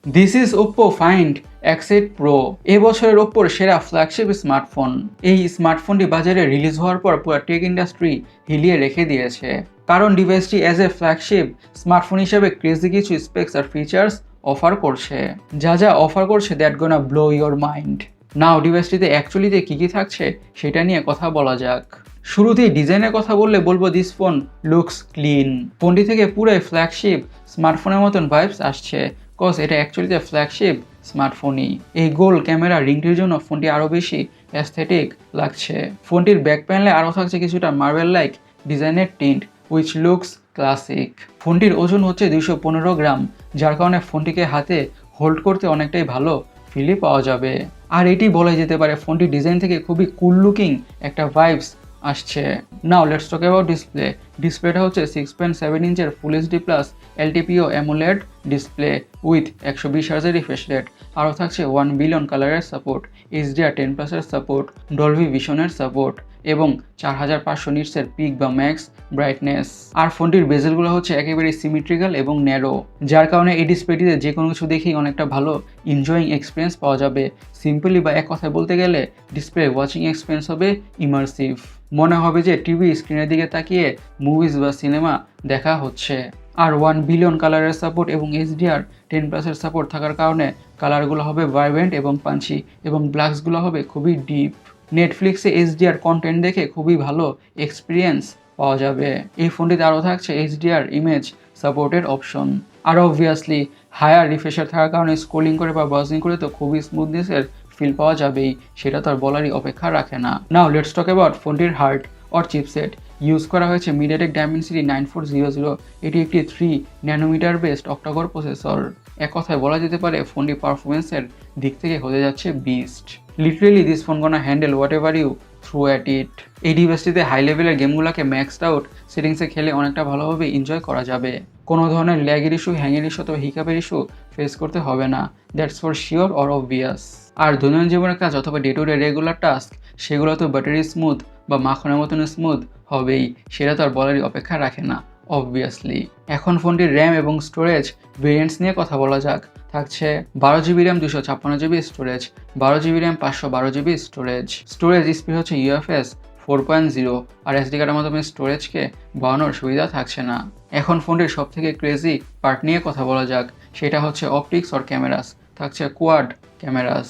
This is Oppo Find X8 Pro। এবছরের Oppoর সেরা flagship smartphone. এই স্মার্টফোনটি বাজারে রিলিজ হওয়ার পর পুরো টেক ইন্ডাস্ট্রি হিলিয়ে রেখে দিয়েছে, কারণ ডিভাইসটি অ্যাজ এ ফ্ল্যাগশিপ স্মার্টফোন হিসেবে ক্রেজি কিছু স্পেক্স আর ফিচার্স অফার করছে, যা অফার করছে that gonna blow your mind. Now ডিভাইসটিতে অ্যাকচুয়ালিতে কী থাকছে সেটা নিয়ে কথা বলা যাক। শুরুতেই ডিজাইনের কথা বলবো দিস ফোন লুকস ক্লিন। ফোনটি থেকে পুরাই ফ্ল্যাগশিপ স্মার্টফোনের মতন ভাইবস আসছে, কজ এটা অ্যাকচুয়ালিতে ফ্ল্যাগশিপ স্মার্টফোনই। এই গোল ক্যামেরা রিংটির জন্য ফোনটি আরও বেশি অ্যাস্থেটিক লাগছে। ফোনটির ব্যাক প্যানেলে আরও থাকছে কিছুটা মার্বেল লাইক ডিজাইনের টিন্ট উইচ লুকস ক্লাসিক। ফোনটির ওজন হচ্ছে 215 গ্রাম, যার কারণে ফোনটিকে হাতে হোল্ড করতে অনেকটাই ভালো ফিলই পাওয়া যাবে। আর এটি বলা যেতে পারে ফোনটির ডিজাইন থেকে খুবই কুল লুকিং একটা ভাইবস আসছে। Now let's talk about display. ডিসপ্লেটা হচ্ছে 6.7 ইঞ্চের full HD plus LTPO AMOLED display with 120 হার্জের রিফ্রেশ রেট। আরও থাকছে 1 বিলিয়ন কালারের সাপোর্ট, HDR10+এর সাপোর্ট, ডলবি ভিশনের সাপোর্ট এবং 4500 নিটসের পিক বা ম্যাক্স ব্রাইটনেস। আর ফোনটির বেজেলগুলো হচ্ছে একেবারে সিমেট্রিক্যাল এবং ন্যারো, যার কারণে এই ডিসপ্লেটিতে যে কোনো কিছু দেখেই অনেকটা ভালো এনজয়িং এক্সপিরিয়েন্স পাওয়া যাবে। সিম্পলি বা এক কথায় বলতে গেলে ডিসপ্লে ওয়াচিং এক্সপিরিয়েন্স হবে ইমার্সিভ। মনে হবে যে টিভি স্ক্রিনের দিকে তাকিয়ে মুভিজ বা সিনেমা দেখা হচ্ছে। আর 1 বিলিয়ন কালারের সাপোর্ট এবং HDR10+এর সাপোর্ট থাকার কারণে কালারগুলো হবে ভাইব্রেন্ট এবং পাঞ্চি এবং ব্ল্যাকসগুলো হবে খুবই ডিপ। নেটফ্লিক্সে HDR কন্টেন্ট দেখে খুবই ভালো এক্সপিরিয়েন্স পাওয়া যাবে। এই ফোনটিতে আরও থাকছে HDR ইমেজ সাপোর্টের অপশন। আর অবভিয়াসলি হায়ার রিফ্রেশার থাকার কারণে স্ক্রোলিং করে বা ব্রাউজিং করে তো খুবই স্মুথনেসের ফিল পাওয়া যাবেই, সেটা তো আর বলারই অপেক্ষা রাখে না। নাও লেটস টক অ্যাবাউট ফোনটির হার্ট অর চিপসেট। ইউজ করা হয়েছে MediaTek Dimensity 9400। এটি একটি 3 ন্যানোমিটার বেসড অক্টাকোর প্রসেসর। এক কথায় বলা যেতে পারে ফোনটি পারফরমেন্সের দিক থেকে হতে যাচ্ছে beast. Literally this phone gonna handle whatever you throw at it. এই ডিভাইসটিতে হাই লেভেলের গেমগুলোকে ম্যাক্সড আউট সেটিংসে খেলে অনেকটা ভালোভাবে এনজয় করা যাবে। কোনো ধরনের ল্যাগের ইস্যু, হ্যাংয়ের ইস্যু অথবা হিকাপের ইস্যু ফেস করতে হবে না, that's for sure or obvious. আর দৈনন্দিন জীবনের কাজ অথবা day to day regular task সেগুলো তো ব্যাটারি স্মুথ বা মাখনের মতন স্মুথ হবেই, সেটা তো আর বলারই অপেক্ষা রাখে না অবভিয়াসলি। এখন ফোনটির র্যাম এবং স্টোরেজ ভেরিয়েন্টস নিয়ে কথা বলা যাক। থাকছে 12GB RAM 256GB storage, 12GB RAM 512GB storage speed হচ্ছে UFS 4.0, আর SD কার্ডের মাধ্যমে স্টোরেজকে বাড়ানোর সুবিধা থাকছে না। এখন ফোনটির সব থেকে ক্রেজি পার্ট নিয়ে কথা বলা যাক, সেটা হচ্ছে অপটিক্স অর ক্যামেরাস। থাকছে কোয়াড ক্যামেরাস,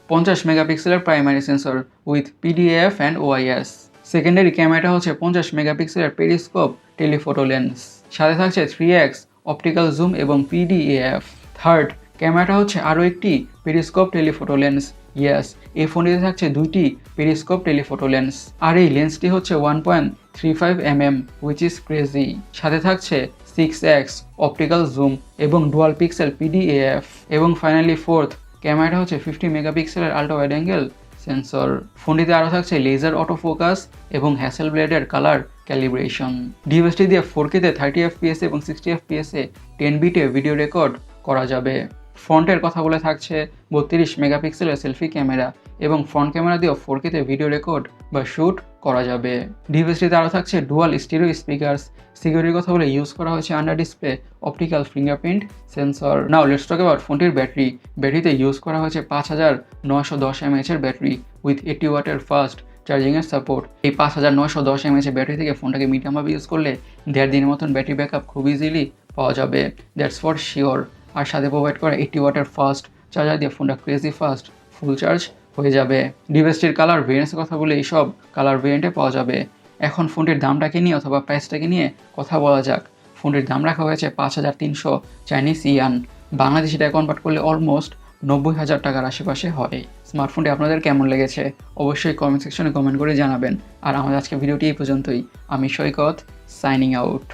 50 মেগাপিক্সেলের primary sensor with PDAF and OIS। Secondary ক্যামেরাটা হচ্ছে 50 মেগাপিক্সেলের পেরিস্কোপ টেলিফোটো লেন্স, সাথে থাকছে 3x অপটিক্যাল জুম এবং PDAF। থার্ড ক্যামেরাটা হচ্ছে আরও একটি পেরিস্কোপ টেলিফোটো লেন্স। ইয়েস, এই ফোনটিতে থাকছে 2টি পেরিস্কোপ টেলিফোটো লেন্স, আর এই লেন্সটি হচ্ছে 1.35 mm উইচ ইজ ক্রেজি। সাথে থাকছে 6x অপটিক্যাল জুম এবং ডুয়াল পিক্সেল PDAF। এবং ফাইনালি ফোর্থ ক্যামেরাটা হচ্ছে 50 মেগাপিক্সেলের আল্ট্রা ওয়াইড অ্যাঙ্গেল সেন্সর। ফোনটিতে আরও থাকছে লেজার অটো ফোকাস এবং হ্যাসেল ব্লেডের কালার ক্যালিব্রেশন। ডিভাইসটি দিয়ে 4K-তে 30 FPS এবং 60 FPS-এ 10 বিটে ভিডিও রেকর্ড করা যাবে। ফ্রন্টের কথা বলে থাকছে 32 মেগাপিক্সেলের সেলফি ক্যামেরা এবং ফ্রন্ট ক্যামেরা দিয়েও 4K-তে ভিডিও রেকর্ড বা শ্যুট করা যাবে। ডিভাইসটিতে আরও থাকছে ডুয়াল স্টিরিও স্পিকার্স। সিকিউরিটির কথা বলে ইউজ করা হয়েছে under display optical fingerprint sensor. Now let's talk about ফোনটির ব্যাটারিতে ইউজ করা হয়েছে 5910 mAh এর ব্যাটারি উইথ 80 ওয়াটের ফাস্ট চার্জিংয়ের সাপোর্ট। এই 5910 mAh ব্যাটারি থেকে ফোনটাকে মিডিয়ামভাবে ইউজ করলে 1.5 দিনের মতন ব্যাটারি ব্যাকআপ খুব ইজিলি পাওয়া যাবে, দ্যাটস ফর শিওর। আর সাথে প্রোভাইড করা 80 ওয়াটের ফাস্ট চার্জার দিয়ে ফোনটা ক্রেজি ফাস্ট ফুল চার্জ হয়ে যাবে। ডিভাইসটির কালার ভেরিয়েন্টসের কথা বলে এইসব কালার ভেরিয়েন্টে পাওয়া যাবে। এখন ফোনটির দামটাকে নিয়ে অথবা প্রাইসটাকে নিয়ে কথা বলা যাক। ফোনটির দাম রাখা হয়েছে 5300 চাইনিজ ইয়ান, বাংলাদেশি টাকা কনভার্ট করলে অলমোস্ট 90,000 টাকার আশেপাশে হয়। স্মার্টফোনটি আপনাদের কেমন লেগেছে অবশ্যই কমেন্ট সেকশনে কমেন্ট করে জানাবেন। আর আমাদের আজকে ভিডিওটি এই পর্যন্তই। আমি সৈকত, সাইনিং আউট।